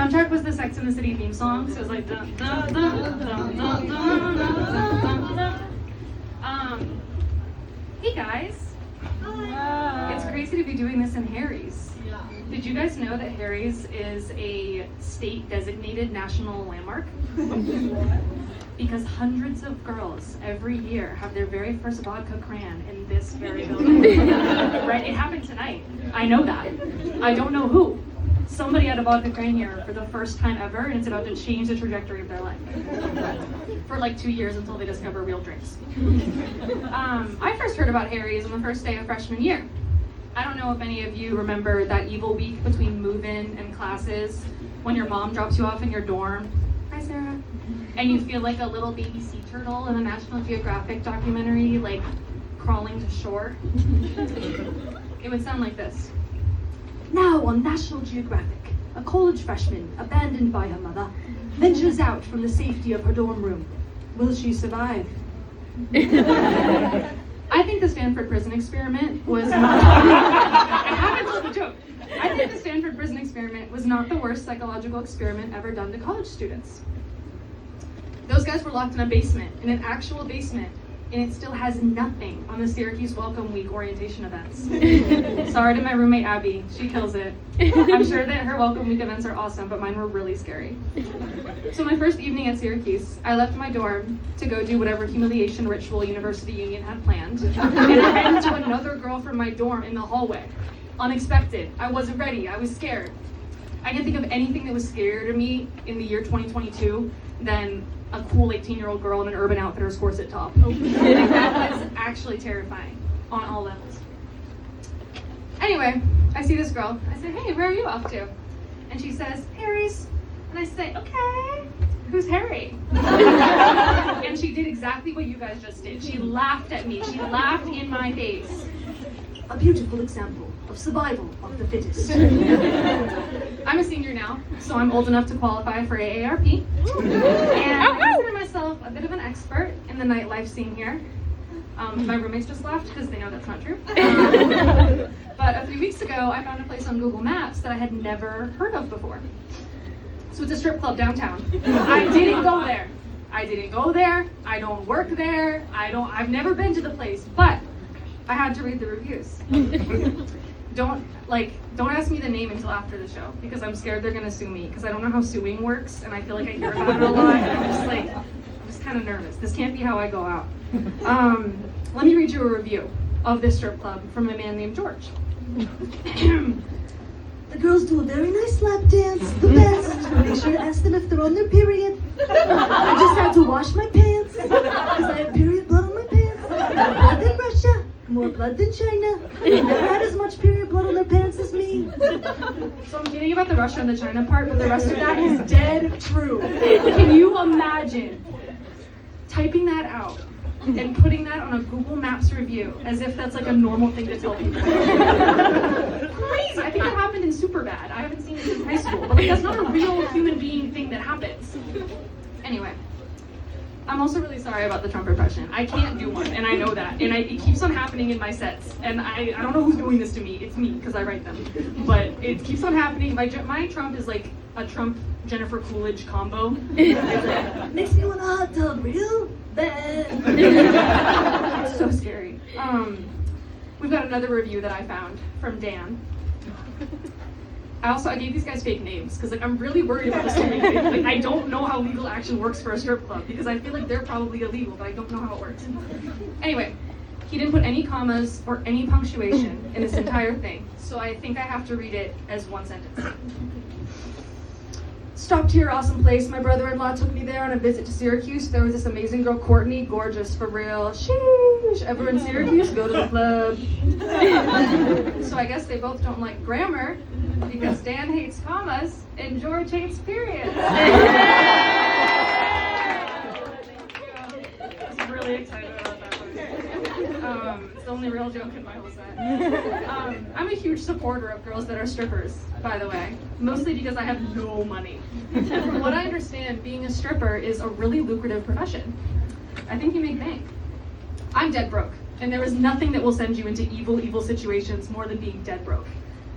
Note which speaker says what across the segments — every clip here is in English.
Speaker 1: soundtrack was the Sex and the City theme song, so it was like dun dun dun dun dun dun dun dun dun. Hey guys. It's crazy to be doing this in Harry's. Did you guys know that Harry's is a state-designated national landmark? Because hundreds of girls every year have their very first vodka cran in this very building. Right? It happened tonight. I know that. I don't know who. Somebody had a vodka cran here for the first time ever, and it's about to change the trajectory of their life. For like 2 years until they discover real drinks. I first heard about Harry's on the first day of freshman year. I don't know if any of you remember that evil week between move-in and classes when your mom drops you off in your dorm. Hi, Sarah. And you feel like a little baby sea turtle in a National Geographic documentary, like crawling to shore. It would sound like this. Now on National Geographic, a college freshman, abandoned by her mother, ventures out from the safety of her dorm room. Will she survive? I think the Stanford prison experiment was not... I haven't told the joke. I think the Stanford prison experiment was not the worst psychological experiment ever done to college students. Those guys were locked in a basement, in an actual basement, and it still has nothing on the Syracuse Welcome Week orientation events. Sorry to my roommate Abby, she kills it. I'm sure that her Welcome Week events are awesome, but mine were really scary. So my first evening at Syracuse, I left my dorm to go do whatever humiliation ritual University Union had planned, and I ran into another girl from my dorm in the hallway. Unexpected. I wasn't ready. I was scared. I didn't think of anything that was scarier to me in the year 2022 than a cool 18-year-old girl in an Urban Outfitters corset top. That was actually terrifying on all levels. Anyway, I see this girl. I say, hey, where are you off to? And she says, Harry's. And I say, okay, who's Harry? And she did exactly what you guys just did. She laughed at me. She laughed in my face. A beautiful example of survival of the fittest. I'm a senior now, so I'm old enough to qualify for AARP. And I consider myself a bit of an expert in the nightlife scene here. My roommates just laughed because they know that's not true. But a few weeks ago, I found a place on Google Maps that I had never heard of before. So it's a strip club downtown. I didn't go there. I don't work there. I've never been to the place, but I had to read the reviews. Don't ask me the name until after the show, because I'm scared they're gonna sue me, because I don't know how suing works, and I feel like I hear about it a lot, and I'm just kind of nervous. This can't be how I go out. Let me read you a review of this strip club from a man named George.
Speaker 2: The girls do a very nice lap dance, the best. Make sure to ask them if they're on their period. I just had to wash my pants, because I have period blood on my pants. More blood than Russia, more blood than China. They never had as much period blood on their pants as me.
Speaker 1: So I'm kidding about the Russia and the China part, but the rest of that is dead true. Can you imagine typing that out and putting that on a Google Maps review as if that's like a normal thing to tell people? Crazy! I think that happened in Superbad. I haven't seen it since high school, but like, that's not a real human being thing that happens. Anyway, I'm also really sorry about the Trump impression. I can't do one, and I know that. And it keeps on happening in my sets. And I don't know who's doing this to me. It's me, because I write them. But it keeps on happening. My Trump is like a Trump Jennifer Coolidge combo.
Speaker 2: Makes me want a hot tub real bad.
Speaker 1: It's so scary. We've got another review that I found from Dan. I gave these guys fake names because I'm really worried about this. I don't know how legal action works for a strip club, because I feel like they're probably illegal, but I don't know how it works. Anyway, he didn't put any commas or any punctuation in this entire thing, so I think I have to read it as one sentence. Stopped to your awesome place. My brother-in-law took me there on a visit to Syracuse. There was this amazing girl, Courtney, gorgeous for real. Sheesh, ever in Syracuse, go to the club. So I guess they both don't like grammar, because Dan hates commas and George hates periods. I was really excited about that one. It's the only real joke in my whole set. I'm a huge supporter of girls that are strippers, by the way, mostly because I have no money. From what I understand, being a stripper is a really lucrative profession. I think you make bank. I'm dead broke, and there is nothing that will send you into evil, evil situations more than being dead broke.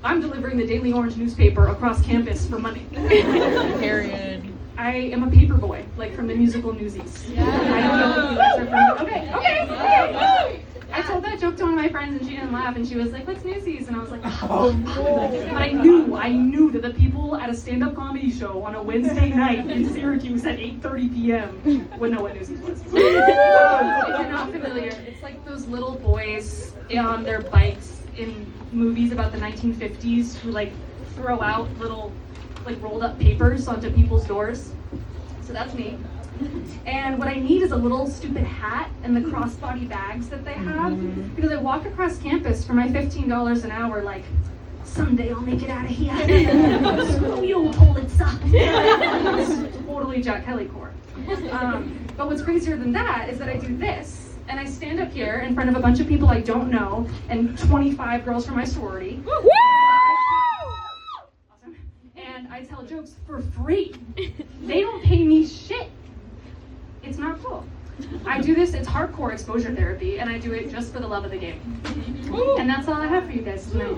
Speaker 1: I'm delivering the Daily Orange newspaper across campus for money.
Speaker 3: Period.
Speaker 1: I am a paper boy, like from the musical Newsies. I don't know if you guys are familiar. Okay. I told that joke to one of my friends and she didn't laugh and she was like, what's Newsies? And I was like, oh. But I knew that the people at a stand-up comedy show on a Wednesday night in Syracuse at 8:30 p.m. would know what Newsies was. If you're not familiar, it's like those little boys on their bikes in movies about the 1950s who like throw out little like rolled up papers onto people's doors. So that's me. And what I need is a little stupid hat and the crossbody bags that they have, because I walk across campus for my $15 an hour like, someday I'll make it out of here. Screw you, Pulitzer. It's totally Jack Kelly core. But what's crazier than that is that I do this, and I stand up here in front of a bunch of people I don't know and 25 girls from my sorority. And I tell jokes for free. They don't pay me shit. It's not cool. I do this, it's hardcore exposure therapy, and I do it just for the love of the game. And that's all I have for you guys tonight.